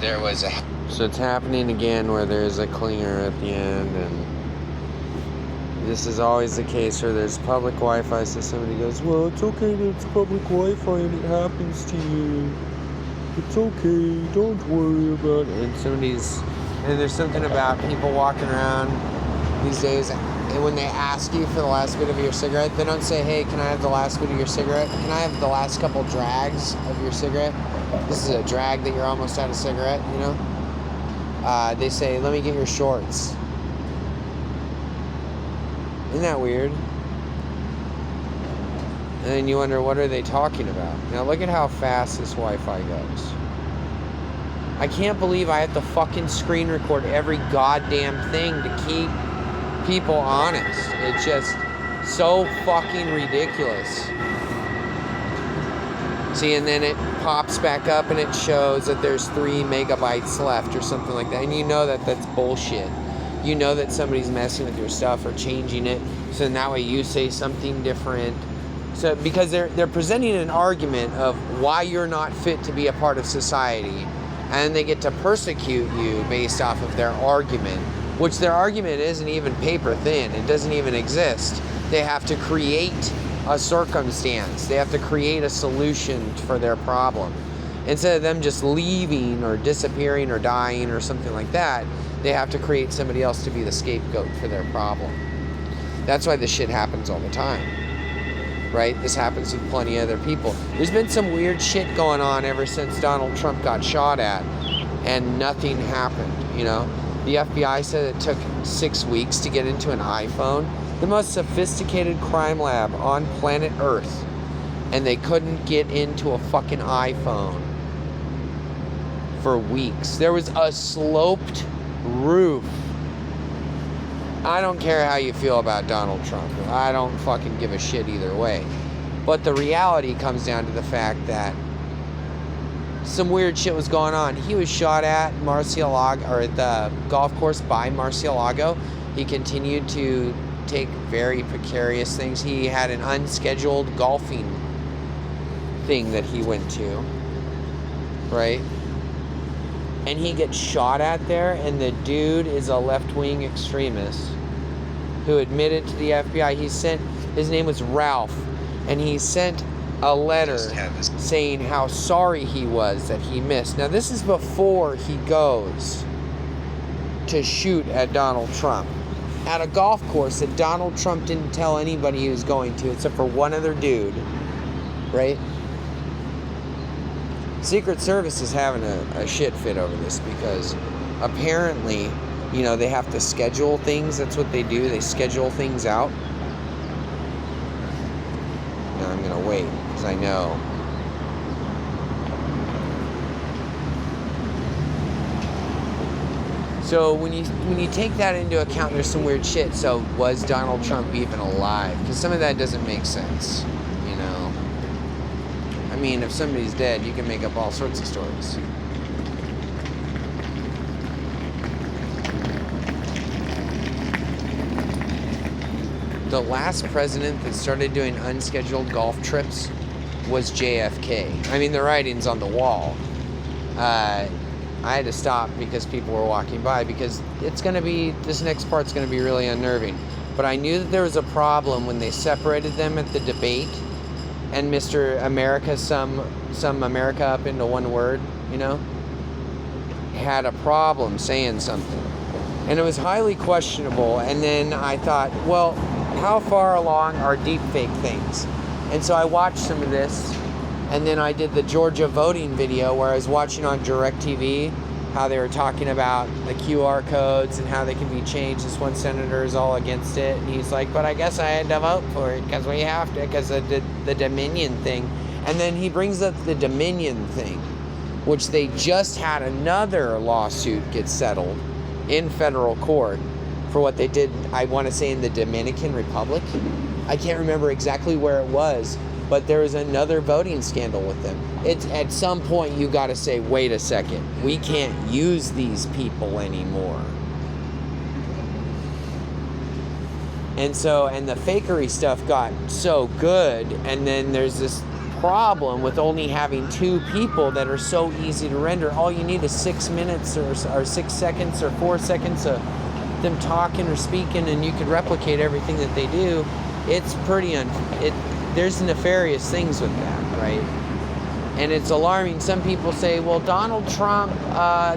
there was a... So it's happening again where there's a clinger at the end, and this is always the case where there's public Wi-Fi, so somebody goes, well, it's okay that it's public Wi-Fi and it happens to you. It's okay, don't worry about it. And there's something about people walking around these days, and when they ask you for the last bit of your cigarette, they don't say, hey, can I have the last bit of your cigarette? Can I have the last couple drags of your cigarette? This is a drag that you're almost out of cigarette, you know? They say, let me get your shorts. Isn't that weird? And then you wonder, what are they talking about? Now look at how fast this Wi-Fi goes. I can't believe I have to fucking screen record every goddamn thing to keep people honest. It's just so fucking ridiculous. See, and then it pops back up and it shows that there's 3 megabytes left or something like that. And you know that that's bullshit. You know that somebody's messing with your stuff or changing it, so then that way you say something different. So because they're presenting an argument of why you're not fit to be a part of society, and they get to persecute you based off of their argument, which their argument isn't even paper thin. It doesn't even exist. They have to create a circumstance. They have to create a solution for their problem. Instead of them just leaving or disappearing or dying or something like that, they have to create somebody else to be the scapegoat for their problem. That's why this shit happens all the time, right? This happens with plenty of other people. There's been some weird shit going on ever since Donald Trump got shot at, and nothing happened, you know? The FBI said it took 6 weeks to get into an iPhone, the most sophisticated crime lab on planet Earth, and they couldn't get into a fucking iPhone for weeks. There was a sloped roof. I don't care how you feel about Donald Trump. I don't fucking give a shit either way. But the reality comes down to the fact that some weird shit was going on. He was shot at Murcielago, or at the golf course by Murcielago. He continued to take very precarious things. He had an unscheduled golfing thing that he went to, right? And he gets shot at there, and the dude is a left-wing extremist who admitted to the FBI. His name was Ralph, and he sent a letter saying how sorry he was that he missed. Now, this is before he goes to shoot at Donald Trump at a golf course that Donald Trump didn't tell anybody he was going to, except for one other dude, right? Secret Service is having a shit fit over this because apparently, you know, they have to schedule things. That's what they do. They schedule things out. Now I'm going to wait because I know. So when you take that into account, there's some weird shit. So was Donald Trump even alive? Because some of that doesn't make sense, you know. I mean, if somebody's dead, you can make up all sorts of stories. The last president that started doing unscheduled golf trips was JFK. I mean, the writing's on the wall. I had to stop because people were walking by, because this next part's going to be really unnerving. But I knew that there was a problem when they separated them at the debate, and Mr. America, some America up into one word, you know, had a problem saying something. And it was highly questionable. And then I thought, well, how far along are deepfake things? And so I watched some of this, and then I did the Georgia voting video where I was watching on DirecTV how they were talking about the QR codes and how they can be changed. This one senator is all against it, and he's like, but I guess I had to vote for it because we have to, because of the Dominion thing. And then he brings up the Dominion thing, which they just had another lawsuit get settled in federal court for what they did, I want to say, in the Dominican Republic. I can't remember exactly where it was, but there was another voting scandal with them. It's at some point you got to say, wait a second, we can't use these people anymore. And the fakery stuff got so good, and then there's this problem with only having two people that are so easy to render. All you need is 6 minutes or 6 seconds or 4 seconds of them talking or speaking, and you could replicate everything that they do. It's pretty there's nefarious things with that, right? And it's alarming. Some people say, well, Donald Trump,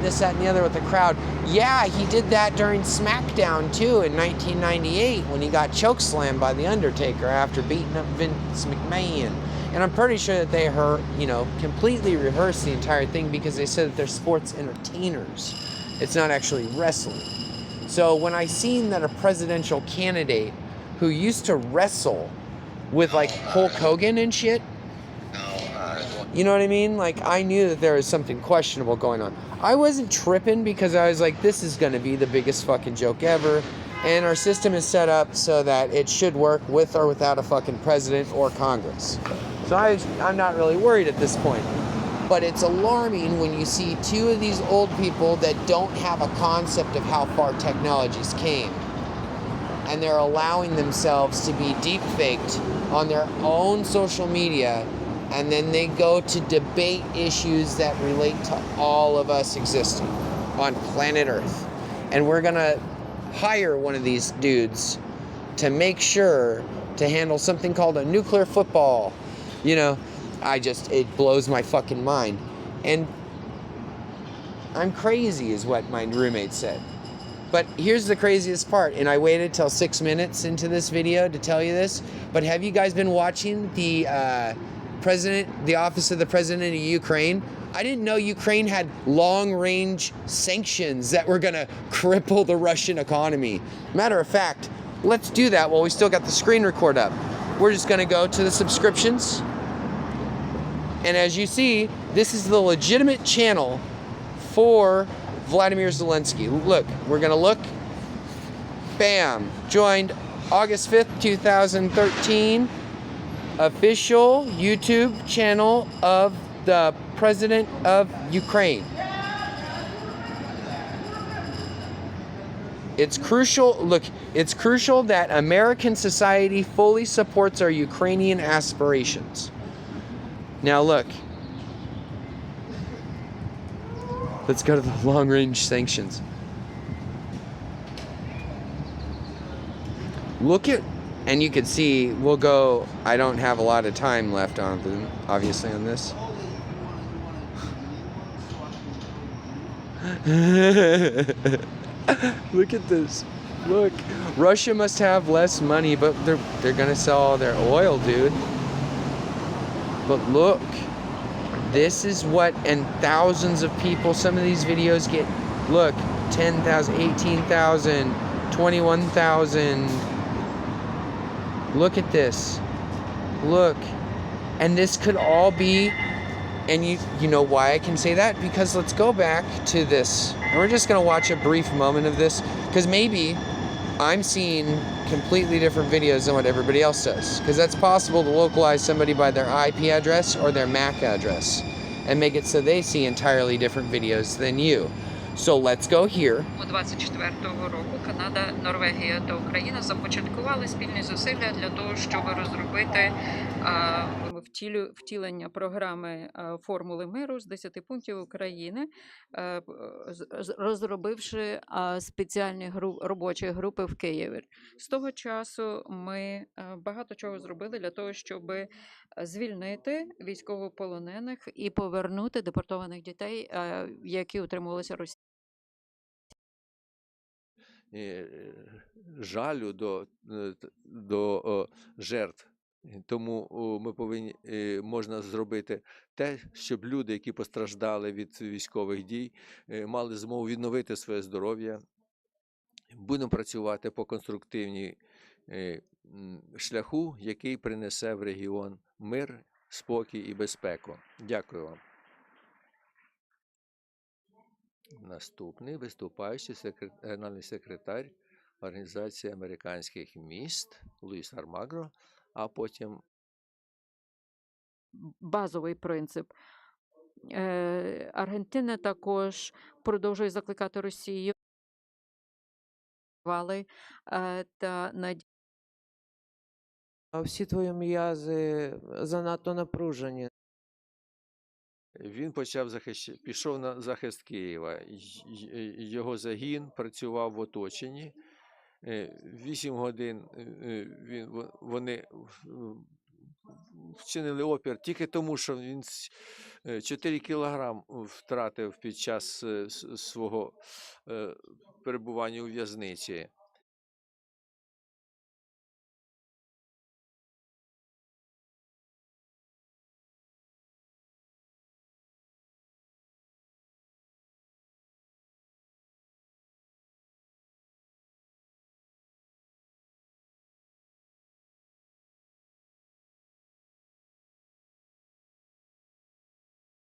this, that, and the other with the crowd. Yeah, he did that during SmackDown, too, in 1998 when he got chokeslammed by The Undertaker after beating up Vince McMahon. And I'm pretty sure that they completely rehearsed the entire thing because they said that they're sports entertainers. It's not actually wrestling. So when I seen that a presidential candidate who used to wrestle with, like, Hulk Hogan and shit, you know what I mean? Like, I knew that there was something questionable going on. I wasn't tripping because I was like, this is going to be the biggest fucking joke ever. And our system is set up so that it should work with or without a fucking president or Congress. So I'm not really worried at this point. But it's alarming when you see two of these old people that don't have a concept of how far technologies came. And they're allowing themselves to be deep-faked on their own social media, and then they go to debate issues that relate to all of us existing on planet Earth. And we're gonna hire one of these dudes to make sure to handle something called a nuclear football. You know, it blows my fucking mind. And I'm crazy is what my roommate said. But here's the craziest part, and I waited till 6 minutes into this video to tell you this, but have you guys been watching the Office of the President of Ukraine? I didn't know Ukraine had long-range sanctions that were gonna cripple the Russian economy. Matter of fact, let's do that while we still got the screen record up. We're just gonna go to the subscriptions. And as you see, this is the legitimate channel for Vladimir Zelensky. Look, we're gonna look. Bam, joined August 5th, 2013. Official YouTube channel of the President of Ukraine. It's crucial that American society fully supports our Ukrainian aspirations. Now look, let's go to the long-range sanctions. Look at, and you can see, I don't have a lot of time left on them, obviously, on this. Look at this. Look, Russia must have less money, but they're gonna sell all their oil, dude. But look, this is what, and thousands of people, some of these videos get, look, 10,000, 18,000, 21,000. Look at this. Look. And this could all be, and you know why I can say that? Because let's go back to this. And we're just going to watch a brief moment of this, because maybe I'm seeing completely different videos than what everybody else does. Because that's possible to localize somebody by their IP address or their MAC address and make it so they see entirely different videos than you. So let's go here. 24-го року Канада, Норвегія та Україна започаткували спільні зусилля для того, щоб розробити втілення програми формули миру з 10 пунктів України, розробивши спеціальні робочі групи в Києві. З того часу ми багато чого зробили для того, щоб звільнити військовополонених і повернути депортованих дітей, які утримувалися Росією. Жалю до жертв. Тому ми повинні, можна зробити те, щоб люди, які постраждали від військових дій, мали змогу відновити своє здоров'я. Будемо працювати по конструктивній шляху, який принесе в регіон мир, спокій і безпеку. Дякую вам. Наступний виступаючий генеральний секретар Організації американських міст Луїс Армагро, а потім базовий принцип. Аргентина також продовжує закликати Росію та А всі твої м'язи занадто напружені. Він пішов на захист Києва. Його загін працював в оточенні. 8 годин вони вчинили опір тільки тому, що він 4 кілограм втратив під час свого перебування у в'язниці.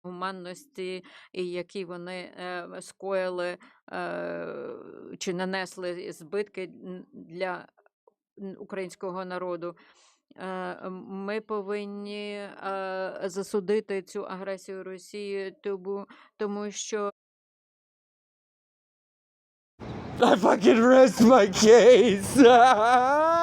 Гуманності, і які вони скоїли чи нанесли збитки для українського народу. Ми повинні засудити цю агресію Росії, тому що I fucking rest my case.